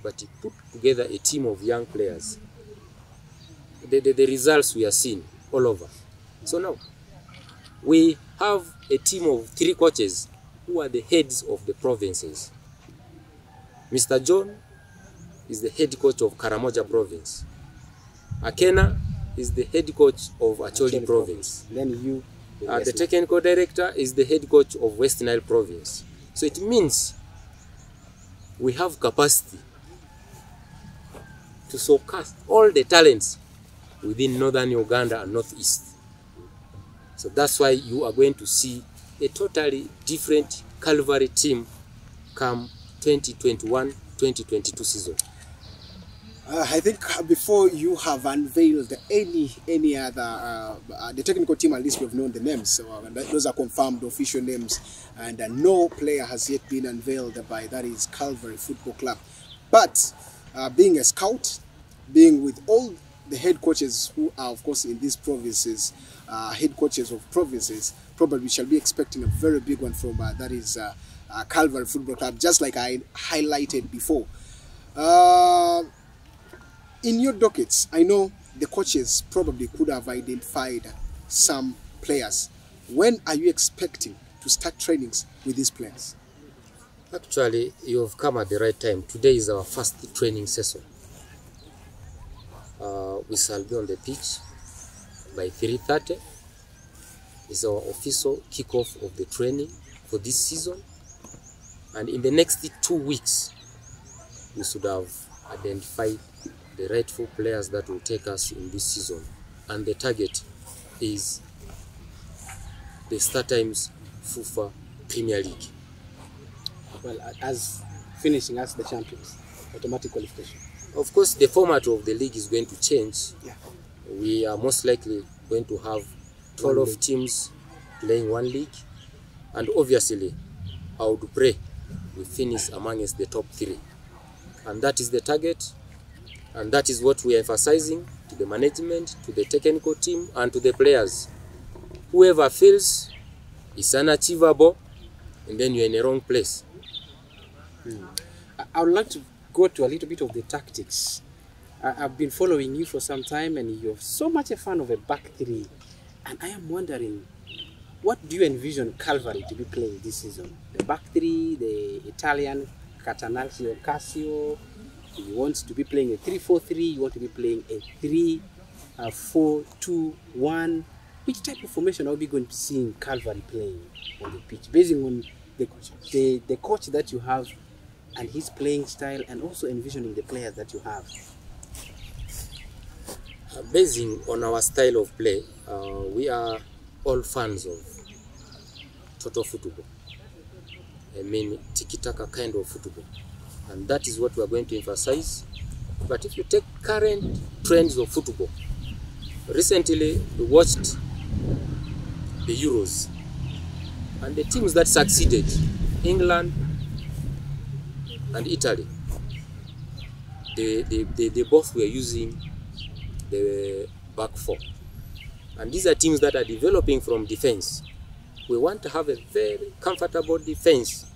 but he put together a team of young players. The results we are seeing all over. So now, we have a team of 3 coaches who are the heads of the provinces. Mr. John is the head coach of Karamoja province. Akena is the head coach of Acholi province. Then you, the technical director is the head coach of West Nile province. So it means we have capacity to surpass all the talents within northern Uganda and northeast. So that's why you are going to see a totally different Calvary team come 2021-2022 season. I think before you have unveiled any other, the technical team, at least we've known the names, so those are confirmed official names, and no player has yet been unveiled by, that is Calvary Football Club. But being a scout, being with all the head coaches who are, of course, in these provinces, head coaches of provinces, probably we shall be expecting a very big one from, that is Calvary Football Club, just like I highlighted before. In your dockets, I know the coaches probably could have identified some players. When are you expecting to start trainings with these players? Actually, you have come at the right time. Today is our first training session. We shall be on the pitch by 3:30. It's our official kickoff of the training for this season. And in the next 2 weeks, we should have identified the rightful players that will take us in this season, and the target is the StarTimes FUFA Premier League. well, as finishing as the champions, automatic qualification. Of course, the format of the league is going to change. Yeah. We are most likely going to have 12 teams playing one league, and obviously, I would pray we finish amongst the top 3, and that is the target. And that is what we are emphasizing to the management, to the technical team, and to the players. Whoever feels it's unachievable, and then you're in the wrong place. I would like to go to a little bit of the tactics. I've been following you for some time, and you're so much a fan of a back 3. And I am wondering, what do you envision Calvary to be playing this season? The back 3, the Italian Catanaccio Casio. You want to be playing a 3-4-3, you want to be playing a 3-4-2-1. Which type of formation are we going to see in Calvary playing on the pitch, based on the coach that you have and his playing style, and also envisioning the players that you have? Basing on our style of play, we are all fans of total football. I mean, tiki-taka kind of football. And that is what we are going to emphasize. But if you take current trends of football, recently we watched the Euros, and the teams that succeeded, England and Italy, they both were using the back 4. And these are teams that are developing from defense. We want to have a very comfortable defense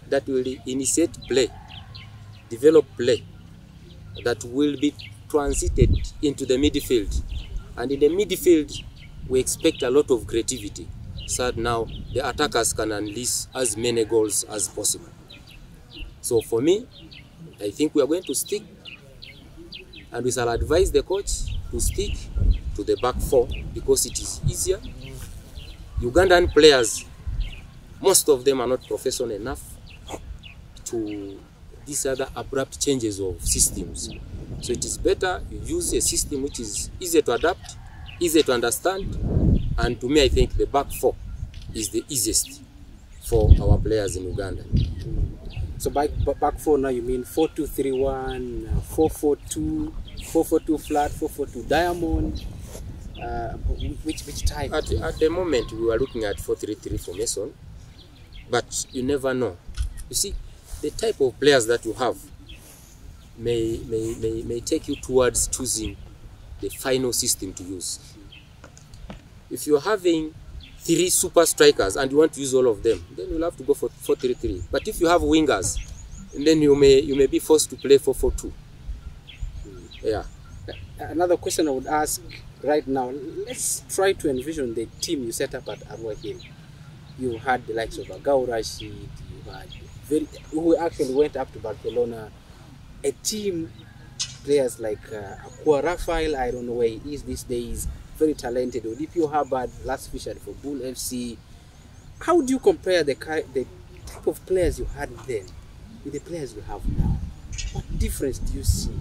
that will initiate play, develop play, that will be transited into the midfield. And in the midfield, we expect a lot of creativity, so that now the attackers can unleash as many goals as possible. So for me, I think we are going to stick, and we shall advise the coach to stick to the back 4, because it is easier. Ugandan players, most of them are not professional enough to these other abrupt changes of systems. So it is better you use a system which is easy to adapt, easy to understand, and to me I think the back 4 is the easiest for our players in Uganda. So back 4 now, you mean 4-2-3-1, 4-4-2, 4-4-2 flat, 4-4-2 diamond? Which type? At the moment we were looking at 4-3-3 formation, but you never know. You see, the type of players that you have may take you towards choosing the final system to use. If you're having 3 super strikers and you want to use all of them, then you'll have to go for 4-3-3. But if you have wingers, then you may be forced to play 4-4-2. Yeah. Another question I would ask right now, let's try to envision the team you set up at Arua Hill. You had the likes of Agao Rashid, you had who actually went up to Barcelona, a team, players like Akua Rafael, I don't know where he is these days, very talented. Odipio Hubbard, last featured for Bull FC. How do you compare the type of players you had then with the players you have now? What difference do you see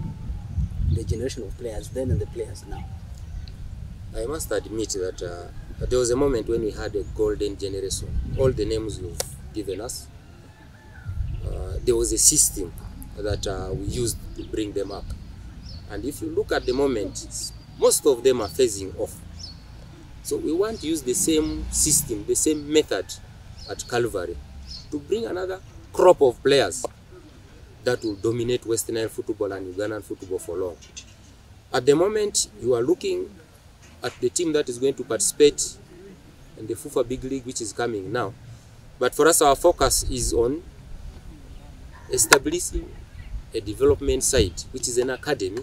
in the generation of players then and the players now? I must admit that there was a moment when we had a golden generation. All the names you've given us, there was a system that we used to bring them up. And if you look at the moment, most of them are phasing off. So we want to use the same system, the same method at Calvary to bring another crop of players that will dominate Western Nile football and Ugandan football for long. At the moment, you are looking at the team that is going to participate in the FUFA Big League, which is coming now. But for us, our focus is on establishing a development site, which is an academy,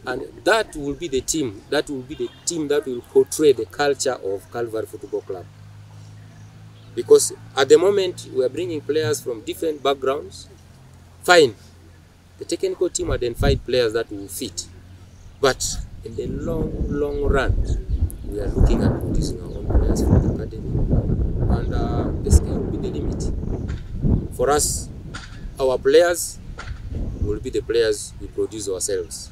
and that will be the team that will portray the culture of Calvary Football Club. Because at the moment, we are bringing players from different backgrounds. Fine, the technical team identified players that will fit. But in the long run, we are looking at producing our own players from the academy, and the sky will be the limit. For us, our players will be the players we produce ourselves.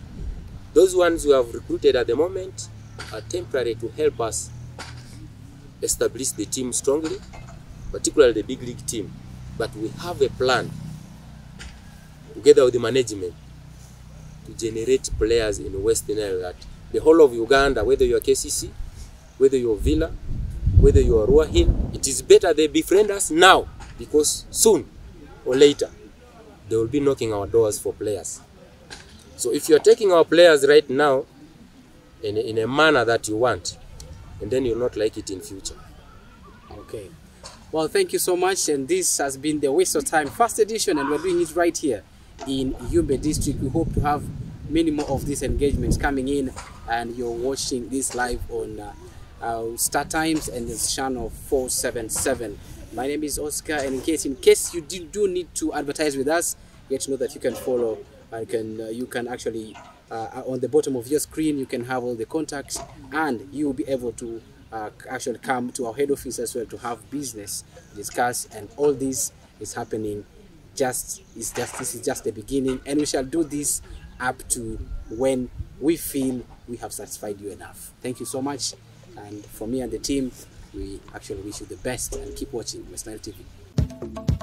Those ones we have recruited at the moment are temporary to help us establish the team strongly, particularly the big league team. But we have a plan, together with the management, to generate players in Western Nile, that the whole of Uganda, whether you are KCC, whether you are Villa, whether you are Arua Hill, it is better they befriend us now, because soon or later they will be knocking our doors for players. So if you are taking our players right now in a manner that you want, and then you'll not like it in future. Okay. Well, thank you so much, and this has been the Waste of Time first edition, and we're doing it right here in Yumbe District. We hope to have many more of these engagements coming in, and you're watching this live on Star Times and the channel 477. My name is Oscar, and in case you do need to advertise with us, get to know that you can follow. You can actually on the bottom of your screen you can have all the contacts, and you will be able to actually come to our head office as well to have business discuss, and all this is happening. This is just the beginning, and we shall do this up to when we feel we have satisfied you enough. Thank you so much, and from me and the team, we actually wish you the best, and keep watching West Nile TV.